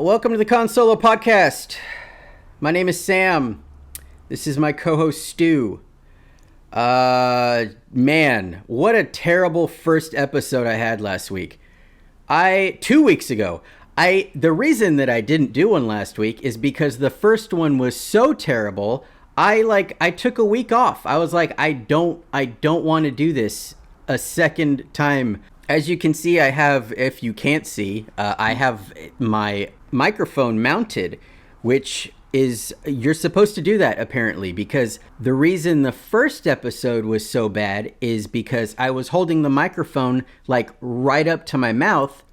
Welcome to the Cahn Solo podcast. My name is Sam. This is my co-host Stu. Man, what a terrible first episode I had last week. 2 weeks ago. The reason that I didn't do one last week is because the first one was so terrible. I took a week off. I was like, I don't want to do this a second time. As you can see, I have, if you can't see, I have my microphone mounted, which is, you're supposed to do that apparently, because the reason the first episode was so bad is because I was holding the microphone like right up to my mouth,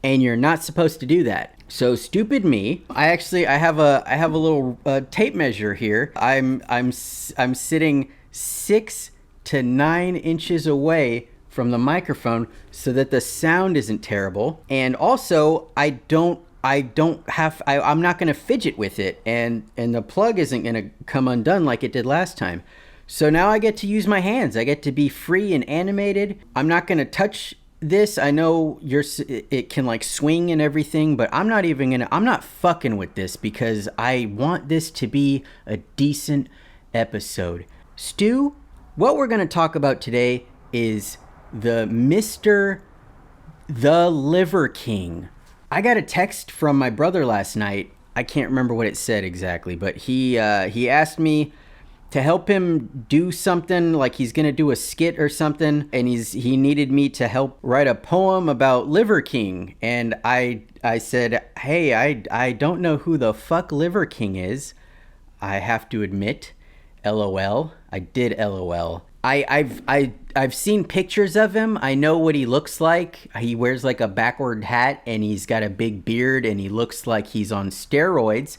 and you're not supposed to do that. So stupid me. I have a little tape measure here. I'm sitting 6 to 9 inches away from the microphone so that the sound isn't terrible. And also I'm not going to fidget with it, and the plug isn't going to come undone like it did last time. So now I get to use my hands. I get to be free and animated. I'm not going to touch this. I know it can like swing and everything, but I'm not fucking with this because I want this to be a decent episode. Stu, what we're going to talk about today is the Liver King. I got a text from my brother last night. I can't remember what it said exactly, but he asked me to help him do something, like he's gonna do a skit or something, and he needed me to help write a poem about Liver King. And I said, hey, I don't know who the fuck Liver King is. I have to admit, LOL. I did LOL. I've seen pictures of him. I know what he looks like. He wears like a backward hat and he's got a big beard and he looks like he's on steroids.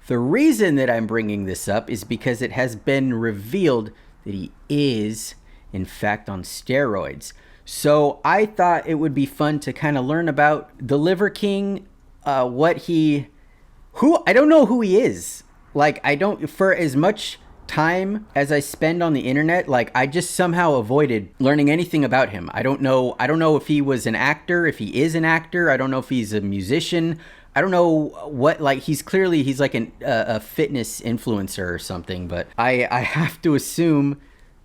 The reason that I'm bringing this up is because it has been revealed that he is, in fact, on steroids. So I thought it would be fun to kind of learn about the Liver King, I don't know who he is. Like, for as much time as I spend on the internet, like I just somehow avoided learning anything about him. I don't know if he was an actor, if he is an actor. I don't know if he's a musician. I don't know what, like he's like a fitness influencer or something, but I have to assume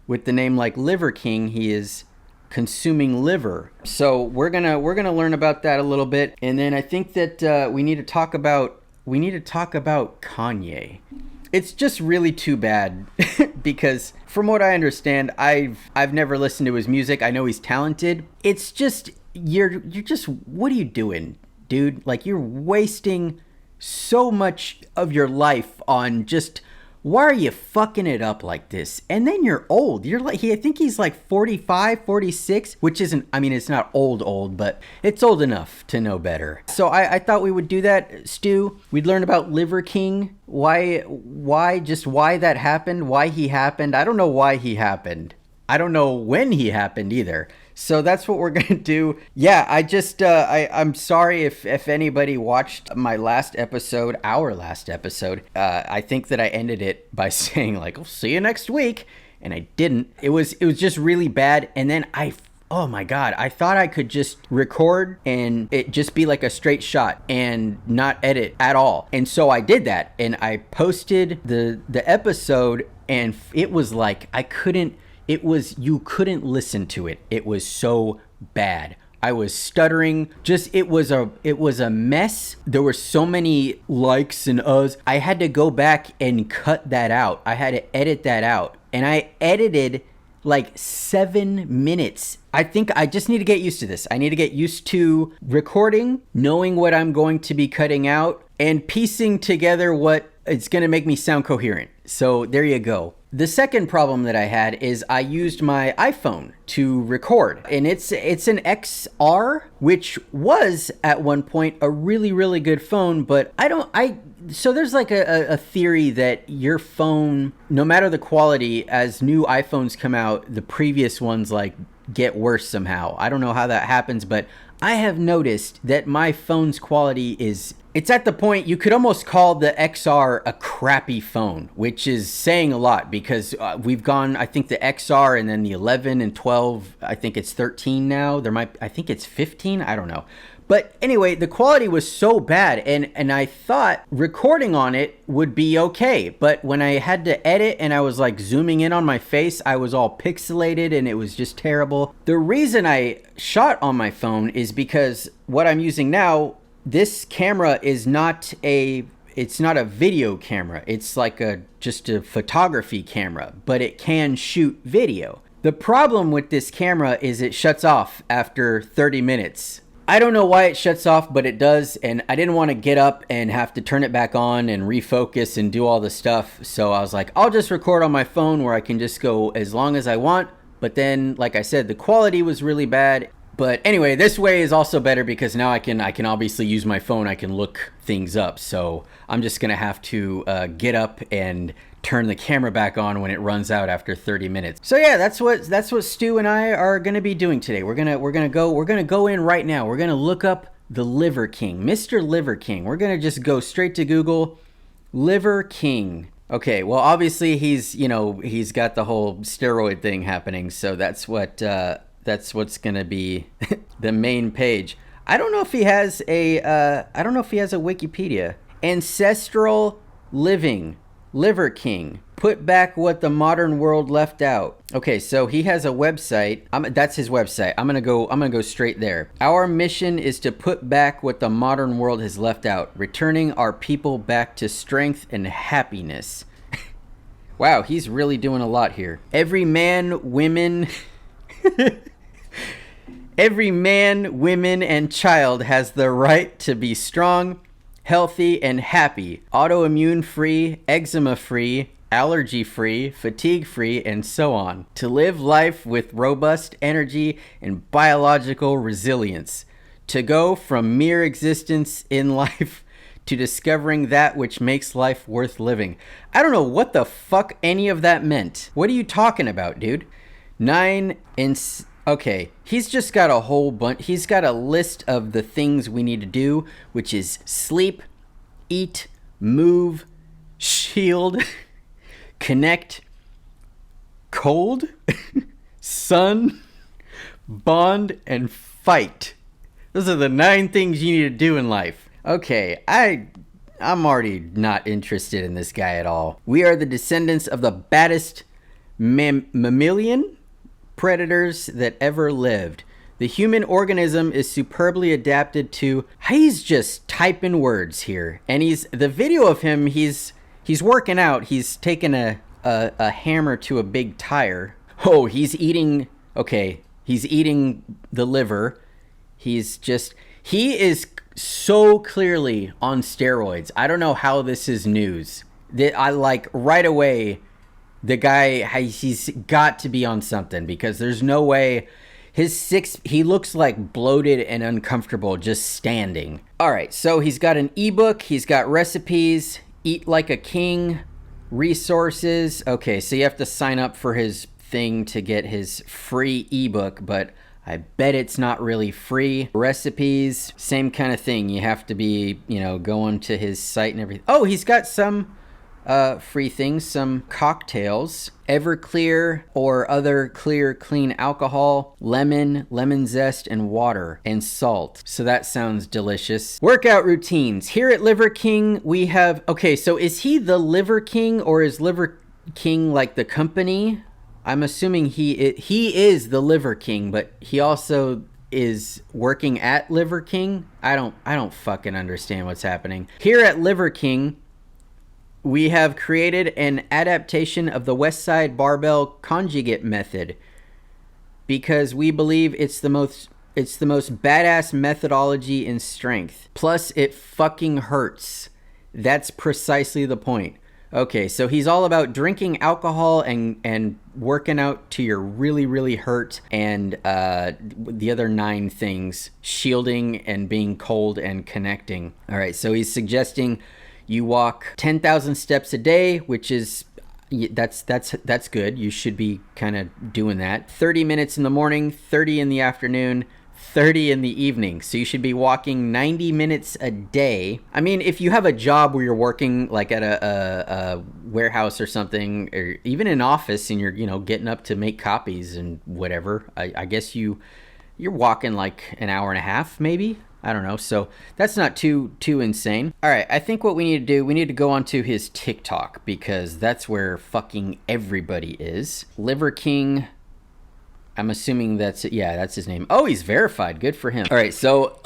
with the name like Liver King, he is consuming liver. So we're gonna learn about that a little bit, and then I think that we need to talk about Kanye. It's just really too bad because from what I understand, I've never listened to his music. I know he's talented. It's just you're just, what are you doing, dude? Like, you're wasting so much of your life on just, why are you fucking it up like this? And then you're old. You're like, I think he's like 45, 46, which isn't, I mean, it's not old, but it's old enough to know better. So I thought we would do that, Stu. We'd learn about Liver King, why that happened, why he happened. I don't know why he happened. I don't know when he happened either. So that's what we're going to do. Yeah, I'm sorry if anybody watched our last episode. I think that I ended it by saying like, "I'll see you next week." And I didn't. It was just really bad. And then oh my God, I thought I could just record and it just be like a straight shot and not edit at all. And so I did that and I posted the episode, and it was like, you couldn't listen to it. It was so bad. I was stuttering. It was a mess. There were so many likes and uhs. I had to go back and cut that out. I had to edit that out. And I edited like 7 minutes. I think I just need to get used to this. I need to get used to recording, knowing what I'm going to be cutting out, and piecing together what it's going to make me sound coherent. So there you go. The second problem that I had is I used my iPhone to record, and it's an XR, which was at one point a really, really good phone, but so there's like a theory that your phone, no matter the quality, as new iPhones come out, the previous ones like get worse somehow. I don't know how that happens, but I have noticed that my phone's quality it's at the point you could almost call the XR a crappy phone, which is saying a lot because we've gone, I think the XR and then the 11 and 12, I think it's 13 now. I think it's 15. I don't know. But anyway, the quality was so bad, and I thought recording on it would be okay. But when I had to edit and I was like zooming in on my face, I was all pixelated and it was just terrible. The reason I shot on my phone is because what I'm using now, this camera is it's not a video camera. It's like just a photography camera, but it can shoot video. The problem with this camera is it shuts off after 30 minutes. I don't know why it shuts off, but it does, and I didn't want to get up and have to turn it back on and refocus and do all the stuff, so I was like, I'll just record on my phone where I can just go as long as I want. But then, like I said, the quality was really bad. But anyway, this way is also better because now I can obviously use my phone. I can look things up, so I'm just gonna have to get up and turn the camera back on when it runs out after 30 minutes. So yeah, that's what Stu and I are gonna be doing today. We're gonna go in right now. We're gonna look up the Liver King, Mr. Liver King. We're gonna just go straight to Google, Liver King. Okay, well obviously he's got the whole steroid thing happening, so that's what's gonna be the main page. I don't know if he has a Wikipedia. Ancestral living. Liver King, put back what the modern world left out. Okay, so he has a website. That's his website. I'm gonna go straight there. Our mission is to put back what the modern world has left out, returning our people back to strength and happiness. Wow, he's really doing a lot here. Every man, women, and child has the right to be strong, healthy, and happy, autoimmune free, eczema free, allergy free, fatigue free, and so on. To live life with robust energy and biological resilience. To go from mere existence in life to discovering that which makes life worth living. I don't know what the fuck any of that meant. What are you talking about, dude? Okay, he's just got a whole bunch. He's got a list of the things we need to do, which is sleep, eat, move, shield, connect, cold, sun, bond, and fight. Those are the 9 things you need to do in life. Okay, I'm already not interested in this guy at all. We are the descendants of the baddest mammalian predators that ever lived. The human organism is superbly adapted to... He's just typing words here. And the video of him, he's working out. He's taking a hammer to a big tire. Oh, he's eating... Okay, he's eating the liver. He is so clearly on steroids. I don't know how this is news. I like right away... The guy, he's got to be on something because there's no way he looks like bloated and uncomfortable just standing. All right, so he's got an ebook, he's got recipes, eat like a king, resources. Okay, so you have to sign up for his thing to get his free ebook, but I bet it's not really free. Recipes, same kind of thing. You have to be, going to his site and everything. Oh, he's got some free things, some cocktails, Everclear or other clear, clean alcohol, lemon zest, and water, and salt. So that sounds delicious. Workout routines. Here at Liver King, we have... Okay, so is he the Liver King, or is Liver King like the company? I'm assuming he is the Liver King, but he also is working at Liver King. I don't fucking understand what's happening. Here at Liver King, we have created an adaptation of the West Side Barbell Conjugate Method because we believe it's the most badass methodology in strength. Plus, it fucking hurts. That's precisely the point. Okay, so he's all about drinking alcohol and working out till you're really, really hurt, and the other 9 things, shielding and being cold and connecting. All right, so he's suggesting you walk 10,000 steps a day, which is, that's good. You should be kind of doing that. 30 minutes in the morning, 30 in the afternoon, 30 in the evening. So you should be walking 90 minutes a day. I mean, if you have a job where you're working like at a warehouse or something, or even an office, and you're, you know, getting up to make copies and whatever, I guess you're walking like an hour and a half, maybe. I don't know. So that's not too insane. All right. I think what we need to do, we need to go onto his TikTok, because that's where fucking everybody is. Liver King. I'm assuming that's his name. Oh, he's verified. Good for him. All right. So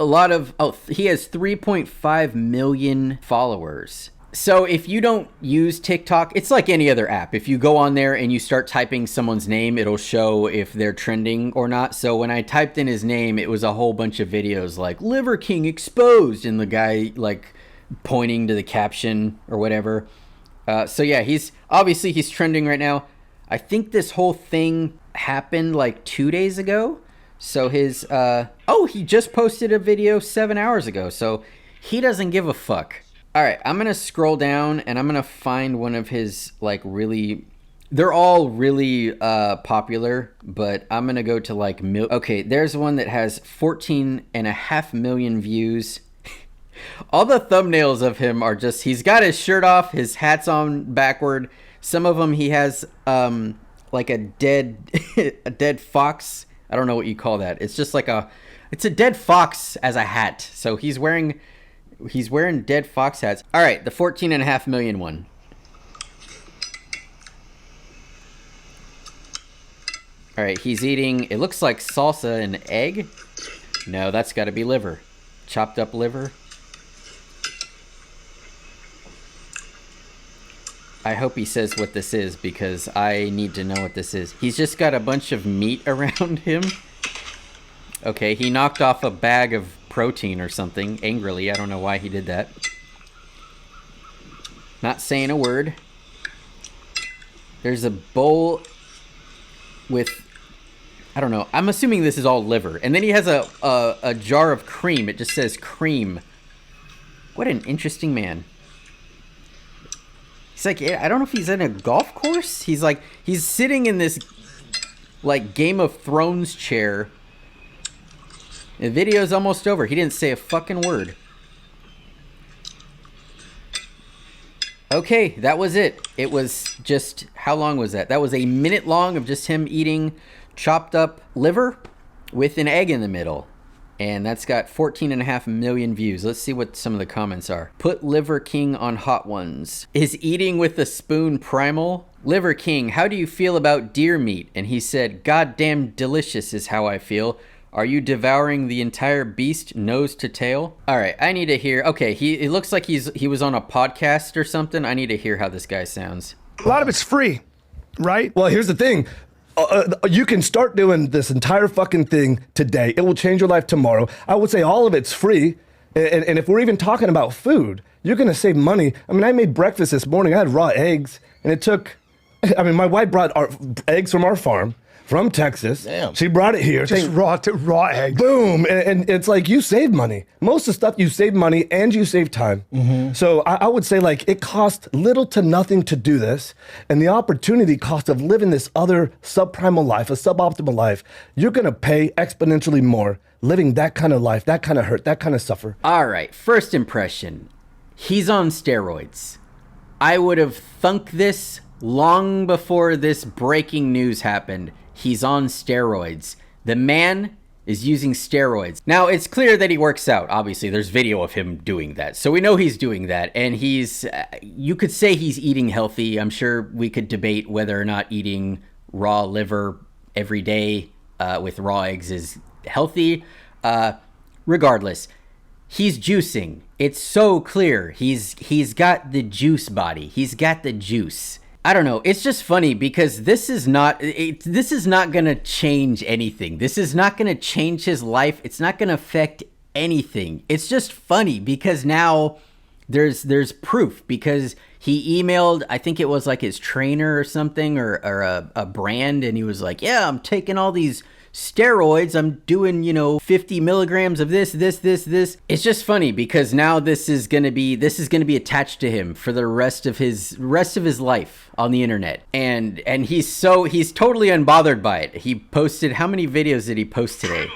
he has 3.5 million followers. So if you don't use TikTok, it's like any other app. If you go on there and you start typing someone's name, it'll show if they're trending or not. So when I typed in his name, it was a whole bunch of videos like Liver King exposed, and the guy like pointing to the caption or whatever. So yeah, he's trending right now. I think this whole thing happened like 2 days ago. So he just posted a video 7 hours ago. So he doesn't give a fuck. All right, I'm going to scroll down and I'm going to find one of his like they're all really popular, but I'm going to go to like, okay, there's one that has 14.5 million views. All the thumbnails of him are just, he's got his shirt off, his hat's on backward. Some of them he has like a dead fox. I don't know what you call that. It's just like it's a dead fox as a hat. So he's wearing dead fox hats. All right, the 14.5 million one. All right, he's eating, it looks like salsa and egg. No, that's got to be liver. Chopped up liver. I hope he says what this is, because I need to know what this is. He's just got a bunch of meat around him. Okay, he knocked off a bag of protein or something angrily. I don't know why he did that. Not saying a word. There's a bowl with, I don't know, I'm assuming this is all liver. And then he has a jar of cream. It just says cream. What an interesting man. He's like, I don't know if he's in a golf course. He's sitting in this like Game of Thrones chair. The video's almost over. He didn't say a fucking word. Okay, that was it. It was just, how long was that? That was a minute long of just him eating chopped up liver with an egg in the middle. And that's got 14.5 million views. Let's see what some of the comments are. Put Liver King on Hot Ones. Is eating with a spoon primal? Liver King, how do you feel about deer meat? And he said, goddamn delicious is how I feel. Are you devouring the entire beast nose to tail? All right, I need to hear. Okay, it looks like he was on a podcast or something. I need to hear how this guy sounds. A lot of it's free, right? Well, here's the thing. You can start doing this entire fucking thing today. It will change your life tomorrow. I would say all of it's free. And if we're even talking about food, you're going to save money. I mean, I made breakfast this morning. I had raw eggs, and it took, I mean, my wife brought eggs from our farm. From Texas. Damn. She brought it here. Just raw eggs. Boom. And it's like you save money. Most of the stuff you save money and you save time. Mm-hmm. So I would say like it costs little to nothing to do this. And the opportunity cost of living this other subprimal life, a suboptimal life, you're going to pay exponentially more living that kind of life, that kind of hurt, that kind of suffer. All right. First impression. He's on steroids. I would have thunk this long before this breaking news happened. He's on steroids. The man is using steroids. Now, it's clear that he works out. Obviously, there's video of him doing that. So we know he's doing that. And you could say he's eating healthy. I'm sure we could debate whether or not eating raw liver every day with raw eggs is healthy. Regardless, he's juicing. It's so clear. He's got the juice body. He's got the juice. I don't know. It's just funny because this is not going to change anything. This is not going to change his life. It's not going to affect anything. It's just funny because now there's proof, because he emailed, I think it was like his trainer or something, or a brand, and he was like, yeah, I'm taking all these steroids. I'm doing, 50 milligrams of this. It's just funny because now this is going to be attached to him for the rest of his life on the internet. And he's totally unbothered by it. He posted, how many videos did he post today?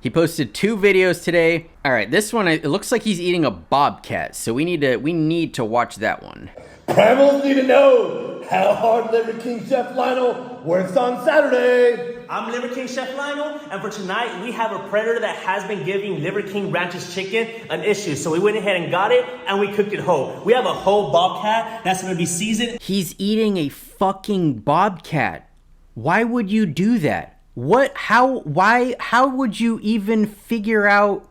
He posted 2 videos today. All right, this one, it looks like he's eating a bobcat, so we need to watch that one. Primals need to know how hard Liver King Chef Lionel works on Saturday. I'm Liver King Chef Lionel, and for tonight, we have a predator that has been giving Liver King Ranch's chicken an issue. So we went ahead and got it, and we cooked it whole. We have a whole bobcat that's gonna be seasoned. He's eating a fucking bobcat. Why would you do that? How would you even figure out?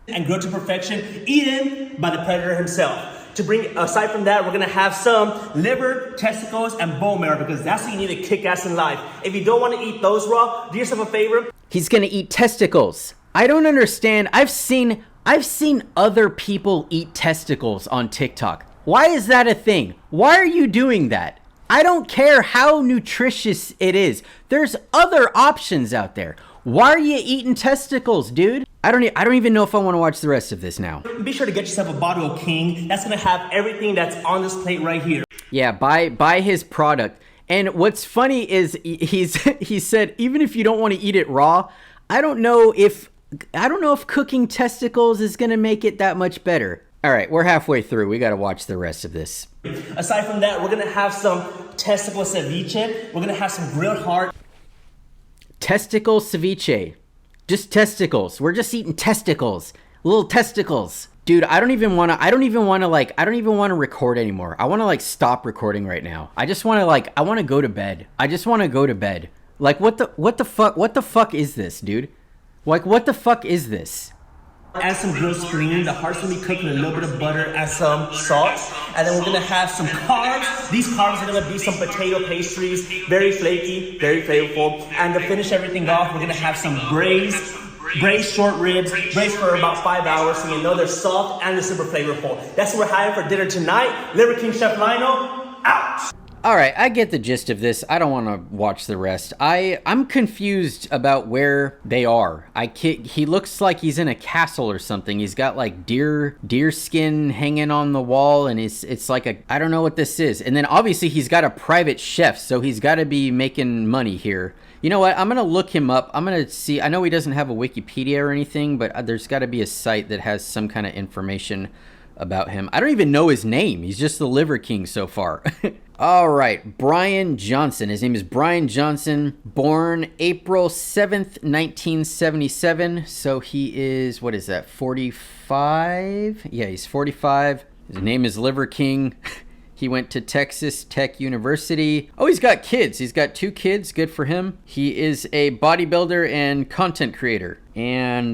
And grilled to perfection, eaten by the predator himself. To bring, aside from that, we're gonna have some liver, testicles, and bone marrow because that's what you need to kick ass in life. If you don't wanna eat those raw, do yourself a favor. He's gonna eat testicles. I don't understand. I've seen other people eat testicles on TikTok. Why is that a thing? Why are you doing that? I don't care how nutritious it is. There's other options out there. Why are you eating testicles, dude? I don't even know if I want to watch the rest of this now. Be sure to get yourself a bottle of King. That's gonna have everything that's on this plate right here. Yeah, buy his product. And what's funny is he said even if you don't want to eat it raw, I don't know if cooking testicles is gonna make it that much better. All right, we're halfway through. We got to watch the rest of this. Aside from that, we're gonna have some testicle ceviche. We're gonna have some grilled heart. Testicle ceviche. Just testicles. We're just eating testicles. Little testicles. Dude, I don't even want to record anymore. I want to stop recording right now. I just want to I want to go to bed. I just want to go to bed. What the fuck is this, dude? What the fuck is this? Add some grilled screen. The heart's gonna be cooked in a little bit of butter and some salt. And then we're gonna have some carbs. These carbs are gonna be some potato pastries, very flaky, very flavorful. And to finish everything off, we're gonna have some braised short ribs, braised for about 5 hours, so you know they're soft and they're super flavorful. That's what we're having for dinner tonight. Liver King Chef Lionel, out! All right, I get the gist of this. I don't want to watch the rest. I'm confused about where they are. He looks like he's in a castle or something. He's got deer skin hanging on the wall, and it's like I don't know what this is. And then obviously he's got a private chef, so he's got to be making money here. You know what? I'm going to look him up. I'm going to see. I know he doesn't have a Wikipedia or anything, but there's got to be a site that has some kind of information about him. I don't even know his name. He's just the Liver King so far. All right, Brian Johnson. His name is Brian Johnson, born April 7th, 1977. So he is, 45? Yeah, he's 45. His name is Liver King. He went to Texas Tech University. Oh, he's got kids. He's got 2 kids. Good for him. He is a bodybuilder and content creator. And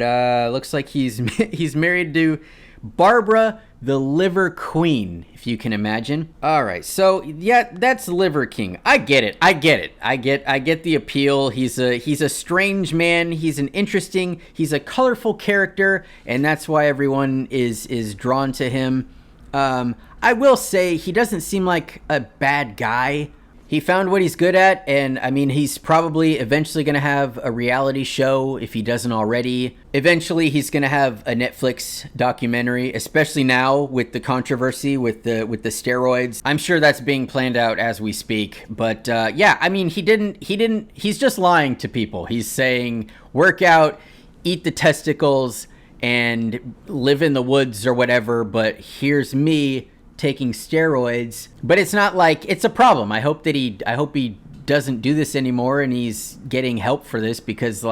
looks like he's married to Barbara the Liver Queen, if you can imagine. All right, so yeah, that's Liver King. I get it. I get the appeal. He's a strange man. He's a colorful character, and that's why everyone is drawn to him. I will say he doesn't seem like a bad guy. He found what he's good at, and I mean, he's probably eventually going to have a reality show if he doesn't already. Eventually, he's going to have a Netflix documentary, especially now with the controversy with the steroids. I'm sure that's being planned out as we speak. But yeah, I mean, he's just lying to people. He's saying, work out, eat the testicles, and live in the woods or whatever, but here's me taking steroids. But it's not like it's a problem. I hope he doesn't do this anymore and he's getting help for this, because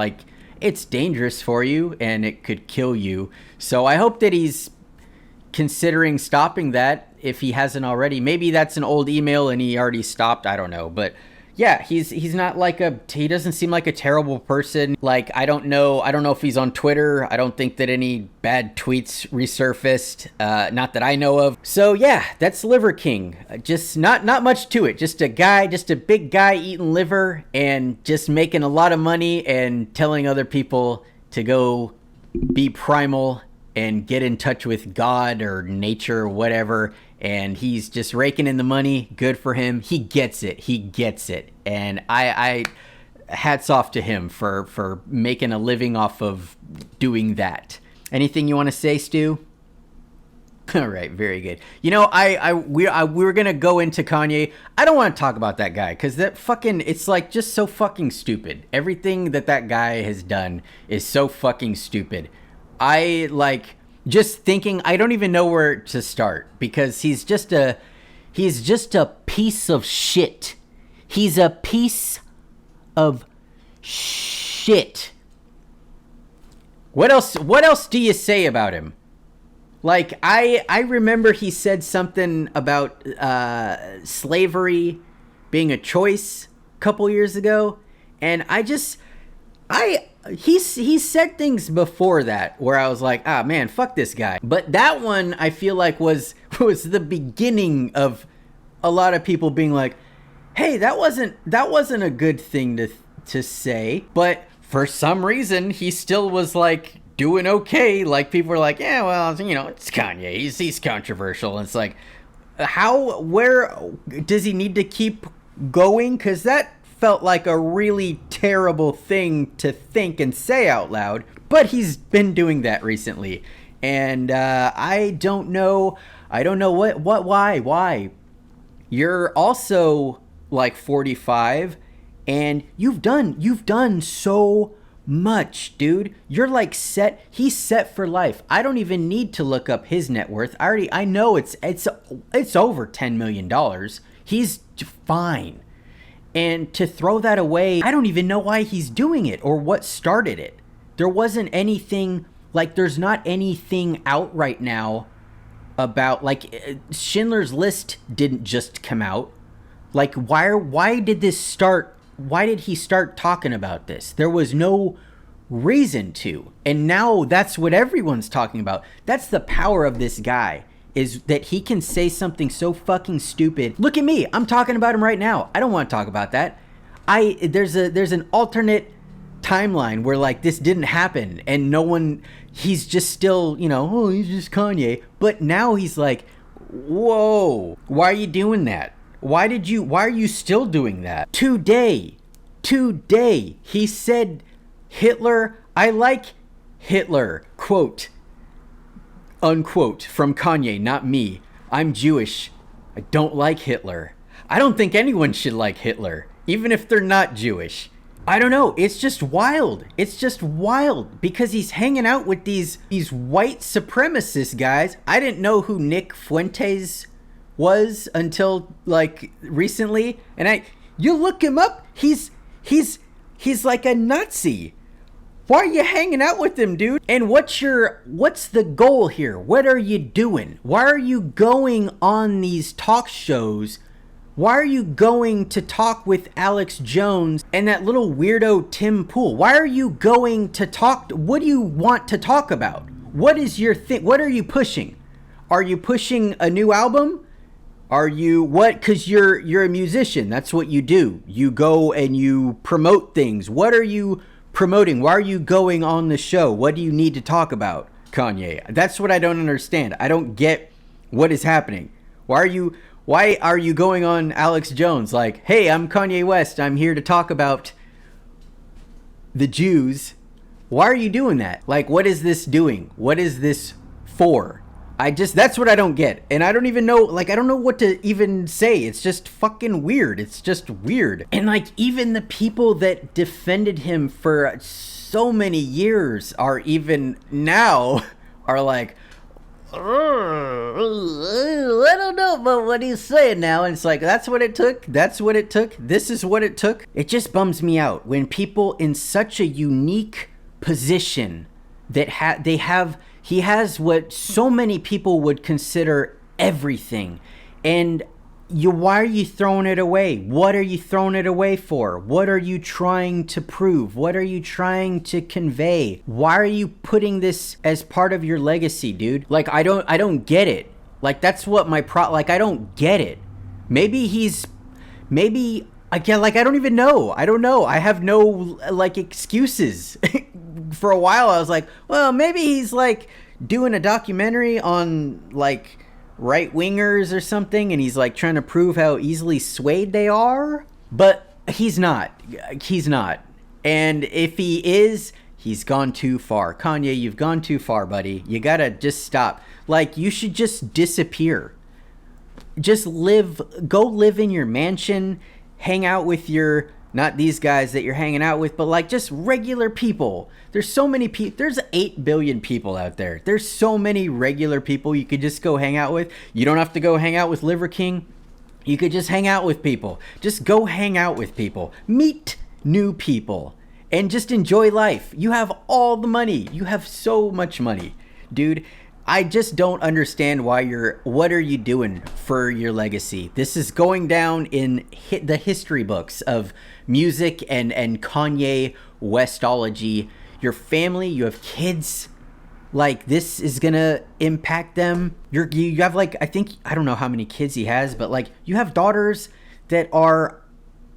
it's dangerous for you and it could kill you. So I hope that he's considering stopping that if he hasn't already. Maybe that's an old email and he already stopped. I don't know. But yeah, he's not he doesn't seem like a terrible person. I don't know if he's on Twitter. I don't think that any bad tweets resurfaced, not that I know of. So yeah, that's Liver King. Just not much to it. Just a big guy eating liver and just making a lot of money and telling other people to go be primal and get in touch with God or nature or whatever. And he's just raking in the money. Good for him. He gets it. And I hats off to him for making a living off of doing that. Anything you want to say, Stu? All right, very good. You know, we were gonna go into Kanye. I don't want to talk about that guy because that fucking, it's like just so fucking stupid. Everything that guy has done is so fucking stupid. I like just thinking. I don't even know where to start because he's just a piece of shit. He's a piece of shit. What else do you say about him? Like, I remember he said something about slavery being a choice a couple years ago, and he said things before that where I was like, ah man, fuck this guy. But that one I feel like was the beginning of a lot of people being like, hey, that wasn't a good thing to say. But for some reason he still was like doing okay. Like, people were like, yeah, well, you know, it's Kanye, he's controversial. And it's like, where does he need to keep going? Because that felt like a really terrible thing to think and say out loud. But he's been doing that recently, and I don't know why. You're also like 45, and you've done so much, dude. You're like set. He's set for life. I don't even need to look up his net worth. I know it's over $10 million. He's fine. And to throw that away, I don't even know why he's doing it or what started it. There wasn't anything, like, there's not anything out right now about, like, Schindler's List didn't just come out. Like, why did this start? Why did he start talking about this? There was no reason to. And now that's what everyone's talking about. That's the power of this guy, is that he can say something so fucking stupid. Look at me. I'm talking about him right now. I don't want to talk about that. There's an alternate timeline where, like, this didn't happen and no one, he's just still, you know, oh, he's just Kanye. But now he's like, whoa, why are you doing that? Why are you still doing that? Today, he said Hitler, I like Hitler, quote, unquote, from Kanye, not me. I'm Jewish. I don't like Hitler. I don't think anyone should like Hitler, even if they're not Jewish. I don't know. It's just wild. It's just wild because he's hanging out with these white supremacist guys. I didn't know who Nick Fuentes was until like recently, and you look him up, he's like a Nazi. Why are you hanging out with him, dude? And what's the goal here? What are you doing? Why are you going on these talk shows? Why are you going to talk with Alex Jones and that little weirdo Tim Pool? Why are you going to talk? What do you want to talk about? What is your thing? What are you pushing? Are you pushing a new album? Are you what? Because you're a musician. That's what you do. You go and you promote things. What are you promoting? Why are you going on the show? What do you need to talk about, Kanye? That's what I don't understand. I don't get what is happening. Why are you going on Alex Jones? Like, hey, I'm Kanye West. I'm here to talk about the Jews. Why are you doing that? Like, what is this doing? What is this for? That's what I don't get. And I don't even know, like, I don't know what to even say. It's just fucking weird. It's just weird. And like, even the people that defended him for so many years are even now are like, I don't know about what he's saying now. And it's like, that's what it took. That's what it took. This is what it took. It just bums me out when people in such a unique position that he has what so many people would consider everything. And why are you throwing it away? What are you throwing it away for? What are you trying to prove? What are you trying to convey? Why are you putting this as part of your legacy, dude? Like, I don't get it. Like, that's what like, I don't get it. I don't even know. I don't know. I have no, like, excuses. For a while, I was like, well, maybe he's, like, doing a documentary on, like, right-wingers or something, and he's, like, trying to prove how easily swayed they are. But he's not. He's not. And if he is, He's gone too far. Kanye, you've gone too far, buddy. You gotta just stop. Like, you should just disappear. Just go live in your mansion, hang out with your, not these guys that you're hanging out with, but like just regular people. There's so many people. There's 8 billion people out there. There's so many regular people you could just go hang out with. You don't have to go hang out with Liver King. You could just hang out with people. Just go hang out with people. Meet new people and just enjoy life. You have all the money. You have so much money, dude. I just don't understand what are you doing for your legacy? This is going down in the history books of music and Kanye Westology. Your family, you have kids. Like, this is gonna impact them. You have, like, I don't know how many kids he has, but like, you have daughters that are,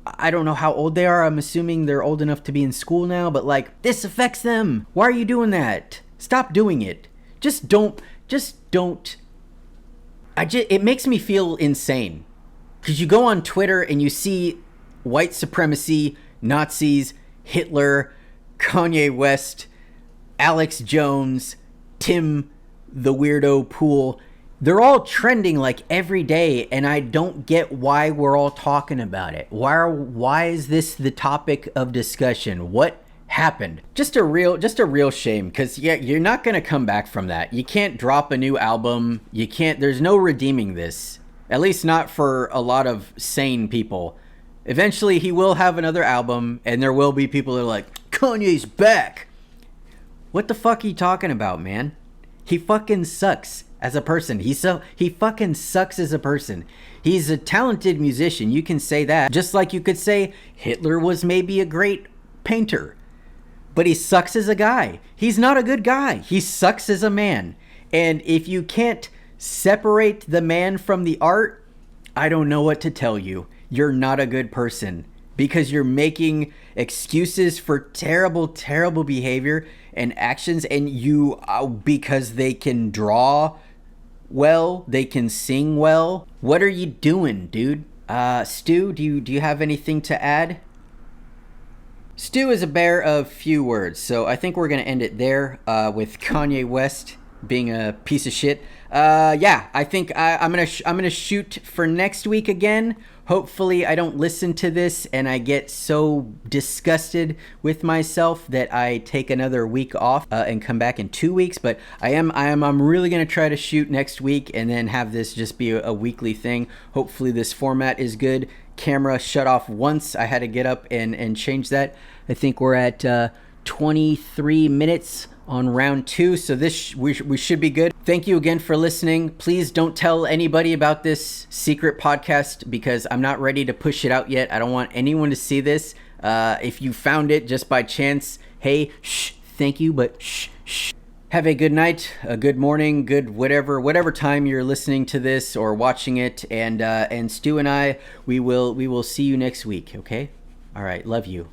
I don't know how old they are. I'm assuming they're old enough to be in school now, but like, this affects them. Why are you doing that? Stop doing it. Just don't. It makes me feel insane. Because you go on Twitter and you see white supremacy, Nazis, Hitler, Kanye West, Alex Jones, Tim the Weirdo Pool. They're all trending like every day, and I don't get why we're all talking about it. Why is this the topic of discussion? What happened? Just a real shame, because yeah, you're not gonna come back from that. You can't drop a new album. There's no redeeming this, at least not for a lot of sane people. Eventually he will have another album, and there will be people that are like, Kanye's back. What the fuck are you talking about, man? He fucking sucks as a person. He fucking sucks as a person. He's a talented musician, you can say that, just like you could say Hitler was maybe a great painter. But he sucks as a guy. He's not a good guy. He sucks as a man. And if you can't separate the man from the art, I don't know what to tell you. You're not a good person, because you're making excuses for terrible, terrible behavior and actions. And because they can draw well, they can sing well. What are you doing, dude? Stu, do you have anything to add? Stu is a bear of few words, so I think we're gonna end it there with Kanye West being a piece of shit. Yeah, I think I'm gonna shoot for next week again. Hopefully, I don't listen to this and I get so disgusted with myself that I take another week off and come back in 2 weeks. But I'm really gonna try to shoot next week and then have this just be a weekly thing. Hopefully, this format is good. Camera shut off once. I had to get up and change that. I think we're at 23 minutes on round 2, so we should be good. Thank you again for listening. Please don't tell anybody about this secret podcast, because I'm not ready to push it out yet. I don't want anyone to see this. If you found it just by chance, hey, shh, thank you, but shh. Have a good night, a good morning, good whatever time you're listening to this or watching it. And Stu and I, we will see you next week. Okay? All right. Love you.